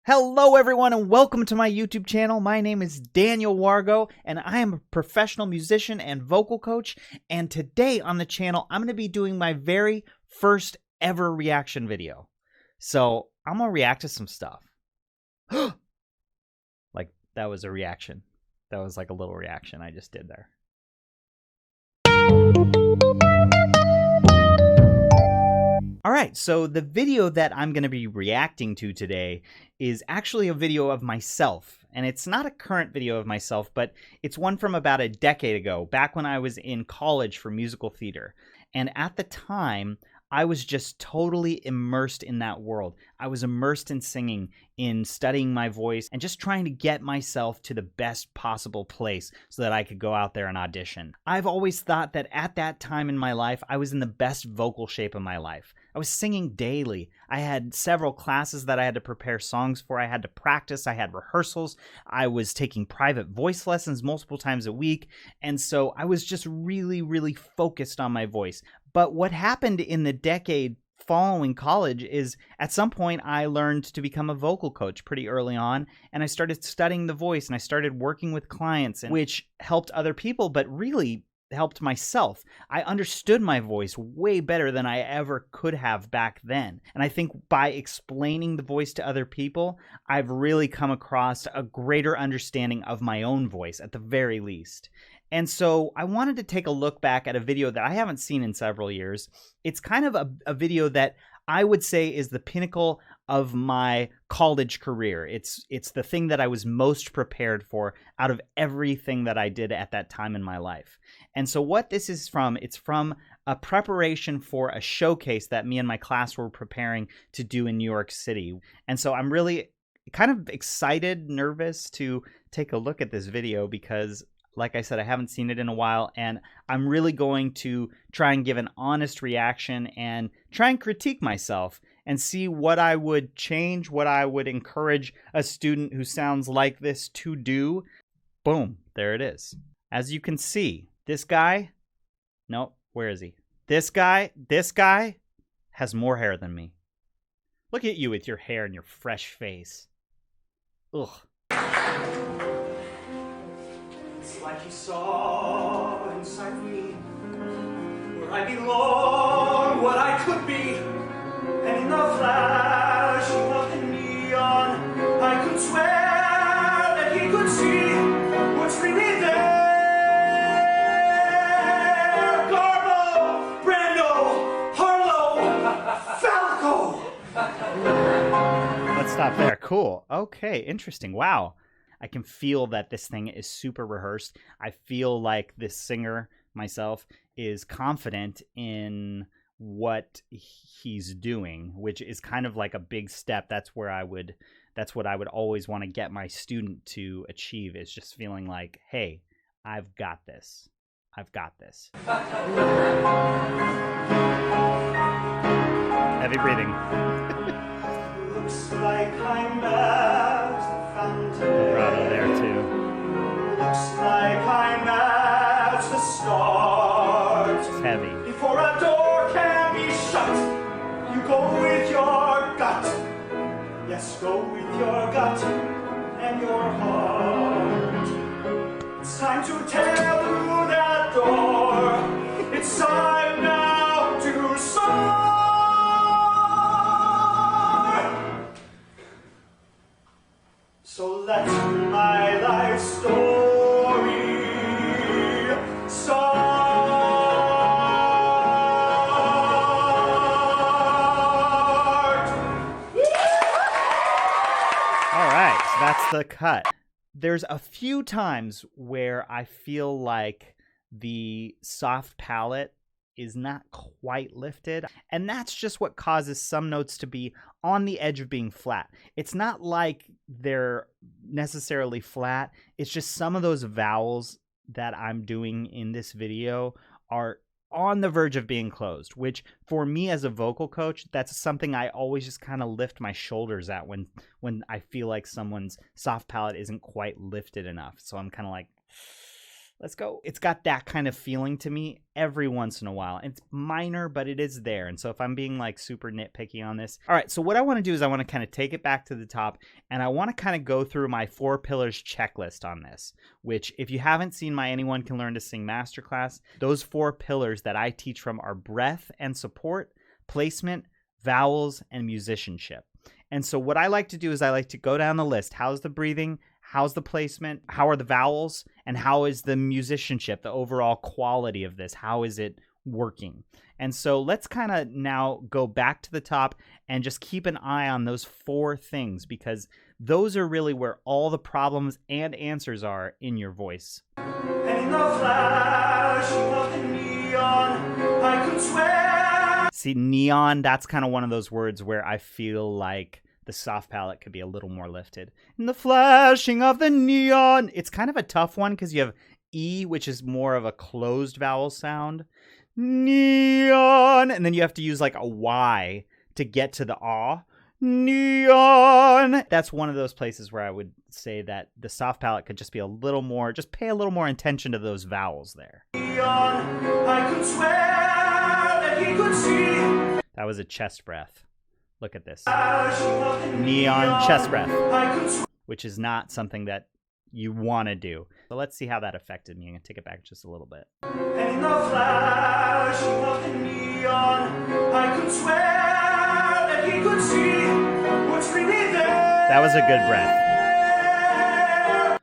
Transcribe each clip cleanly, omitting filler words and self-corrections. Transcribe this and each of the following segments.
Hello everyone and welcome to my YouTube channel. My name is Daniel Wargo and I am a professional musician and vocal coach, and today on the channel I'm going to be doing my very first ever reaction video. So I'm going to react to some stuff. Like that was a reaction. That was like a little reaction I just did there. Alright, so the video that I'm going to be reacting to today is actually a video of myself. And it's not a current video of myself, but it's one from about a decade ago, back when I was in college for musical theater. And at the time, I was just totally immersed in that world. I was immersed in singing, in studying my voice, and just trying to get myself to the best possible place so that I could go out there and audition. I've always thought that at that time in my life, I was in the best vocal shape of my life. I was singing daily. I had several classes that I had to prepare songs for. I had to practice. I had rehearsals. I was taking private voice lessons multiple times a week. And so I was just really, really focused on my voice. But what happened in the decade following college is at some point I learned to become a vocal coach pretty early on, and I started studying the voice and I started working with clients, which helped other people, but really helped myself. I understood my voice way better than I ever could have back then. And I think by explaining the voice to other people, I've really come across a greater understanding of my own voice at the very least. And so I wanted to take a look back at a video that I haven't seen in several years. It's kind of a video that I would say is the pinnacle of my college career. It's the thing that I was most prepared for out of everything that I did at that time in my life. And so what this is from, it's from a preparation for a showcase that me and my class were preparing to do in New York City. And so I'm really kind of excited, nervous to take a look at this video because, like I said, I haven't seen it in a while, and I'm really going to try and give an honest reaction and try and critique myself and see what I would change, what I would encourage a student who sounds like this to do. Boom, there it is. As you can see, this guy, no, where is he? This guy has more hair than me. Look at you with your hair and your fresh face. Ugh. It's like you saw inside me, where I belong, what I could be, and in the flashing of the neon, I could swear that he could see what's really there. Garbo, Brando, Harlow, Falco. Let's stop there. Cool. Okay, interesting. Wow. I can feel that this thing is super rehearsed. I feel like this singer, myself, is confident in what he's doing, which is kind of like a big step. That's what I would always want to get my student to achieve, is just feeling like, hey, I've got this. I've got this. Heavy breathing. Looks like I'm at the fountain. Vibrato there too. Looks like I'm at the start. It's heavy. Before a door can be shut, you go with your gut. Yes, go with your gut and your heart. It's time to tear through that door. It's time now to soar. So let my life story start. All right, so that's the cut. There's a few times where I feel like the soft palate is not quite lifted, and that's just what causes some notes to be on the edge of being flat. It's not like they're necessarily flat, it's just some of those vowels that I'm doing in this video are on the verge of being closed, which for me as a vocal coach, that's something I always just kind of lift my shoulders at when I feel like someone's soft palate isn't quite lifted enough. So I'm kind of like, Let's go. It's got that kind of feeling to me every once in a while. It's minor, but it is there. And so if I'm being like super nitpicky on this. All right, so what I want to do is I want to kind of take it back to the top, and I want to kind of go through my 4 pillars checklist on this, which if you haven't seen my Anyone Can Learn to Sing masterclass, those 4 pillars that I teach from are breath and support, placement, vowels, and musicianship. And so what I like to do is I like to go down the list. How's the breathing? How's the placement? How are the vowels? And how is the musicianship, the overall quality of this? How is it working? And so let's kind of now go back to the top and just keep an eye on those 4 things, because those are really where all the problems and answers are in your voice. And in the flashing of the neon, I could swear. See, neon, that's kind of one of those words where I feel like the soft palate could be a little more lifted. In the flashing of the neon. It's kind of a tough one because you have E, which is more of a closed vowel sound. Neon. And then you have to use like a Y to get to the ah. Neon. That's one of those places where I would say that the soft palate could just be a little more, just pay a little more attention to those vowels there. Neon, I could swear that he could see. That was a chest breath. Look at this. Flashing of the Neon chest breath, I could swear. which is not something that you want to do. So let's see how that affected me. I'm going to take it back just a little bit. And in the flashing of the neon, I could swear that he could see what's really there. That was a good breath.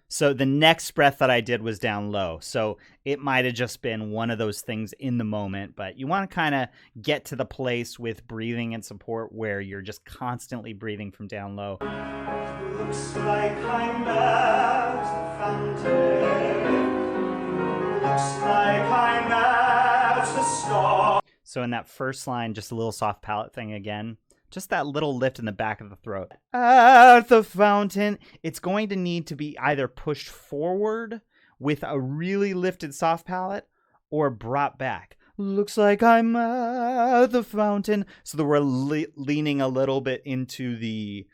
So the next breath that I did was down low. So it might have just been one of those things in the moment, but you want to kind of get to the place with breathing and support where you're just constantly breathing from down low. Looks like I'm at the fountain. Looks like I'm at the star. So in that first line, just a little soft palate thing again. Just that little lift in the back of the throat. At the fountain. It's going to need to be either pushed forward with a really lifted soft palate or brought back. Looks like I'm at the fountain. So that we're leaning a little bit into the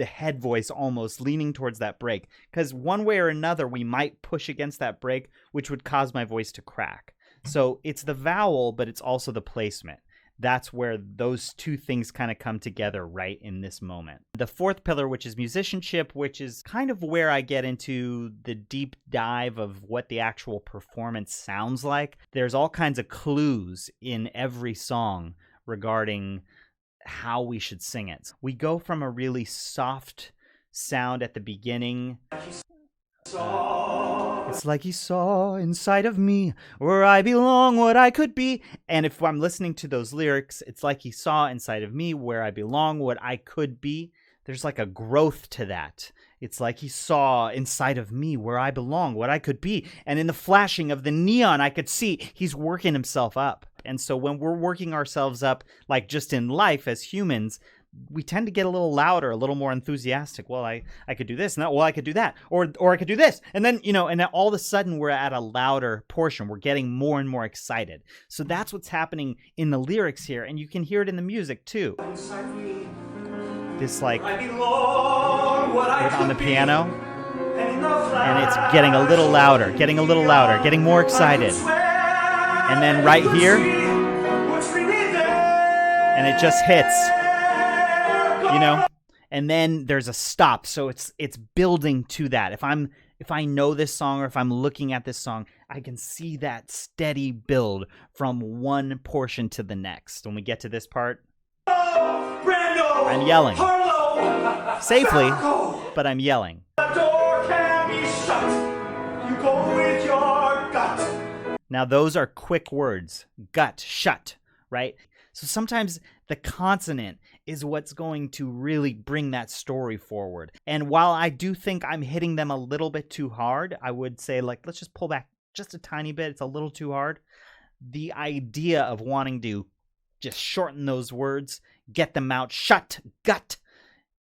head voice, almost leaning towards that break. Because one way or another, we might push against that break, which would cause my voice to crack. So it's the vowel, but it's also the placement. That's where those 2 things kind of come together right in this moment. The 4th pillar, which is musicianship, which is kind of where I get into the deep dive of what the actual performance sounds like. There's all kinds of clues in every song regarding how we should sing it. We go from a really soft sound at the beginning. It's like he saw inside of me where I belong, what I could be. And if I'm listening to those lyrics, it's like he saw inside of me where I belong, what I could be. There's like a growth to that. It's like he saw inside of me where I belong, what I could be. And in the flashing of the neon, I could see he's working himself up. And so when we're working ourselves up, like just in life as humans, we tend to get a little louder, a little more enthusiastic. Well, I could do this, and well, I could do that, or I could do this, and then and then all of a sudden we're at a louder portion. We're getting more and more excited. So that's what's happening in the lyrics here, and you can hear it in the music too. Inside me, This like I belong, what I on the could be. piano, And in the and it's getting a little louder, getting more excited, and then right here, and it just hits. And then there's a stop. So it's building to that. If I know this song, or if I'm looking at this song, I can see that steady build from one portion to the next. When we get to this part, I'm yelling. Safely, but I'm yelling. The door can be shut. You go with your gut. Now those are quick words. Gut, shut, right? So sometimes the consonant is what's going to really bring that story forward. And while I do think I'm hitting them a little bit too hard, I would say, like, let's just pull back just a tiny bit. It's a little too hard. The idea of wanting to just shorten those words, get them out, shut, gut,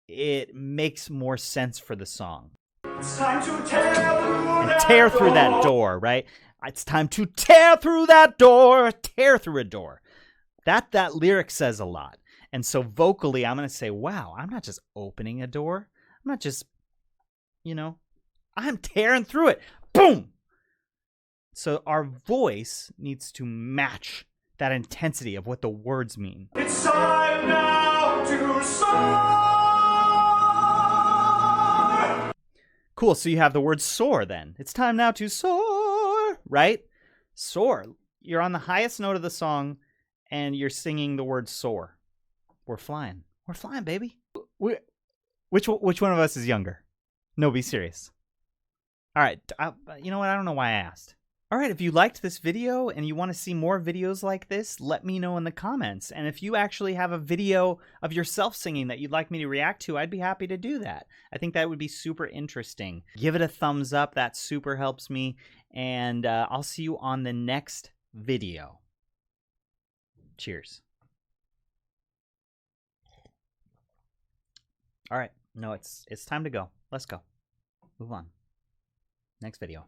it makes more sense for the song. It's time to Tear through that door, right? It's time to tear through that door, tear through a door. That lyric says a lot. And so vocally, I'm going to say, wow, I'm not just opening a door. I'm not just, I'm tearing through it. Boom! So our voice needs to match that intensity of what the words mean. It's time now to soar. Cool, so you have the word soar then. It's time now to soar, right? Soar. You're on the highest note of the song and you're singing the word soar. We're flying. We're flying, baby. Which one of us is younger? No, be serious. All right, you know what? I don't know why I asked. All right, if you liked this video and you want to see more videos like this, let me know in the comments. And if you actually have a video of yourself singing that you'd like me to react to, I'd be happy to do that. I think that would be super interesting. Give it a thumbs up. That super helps me. And I'll see you on the next video. Cheers. All right. No, it's time to go. Let's go. Move on. Next video.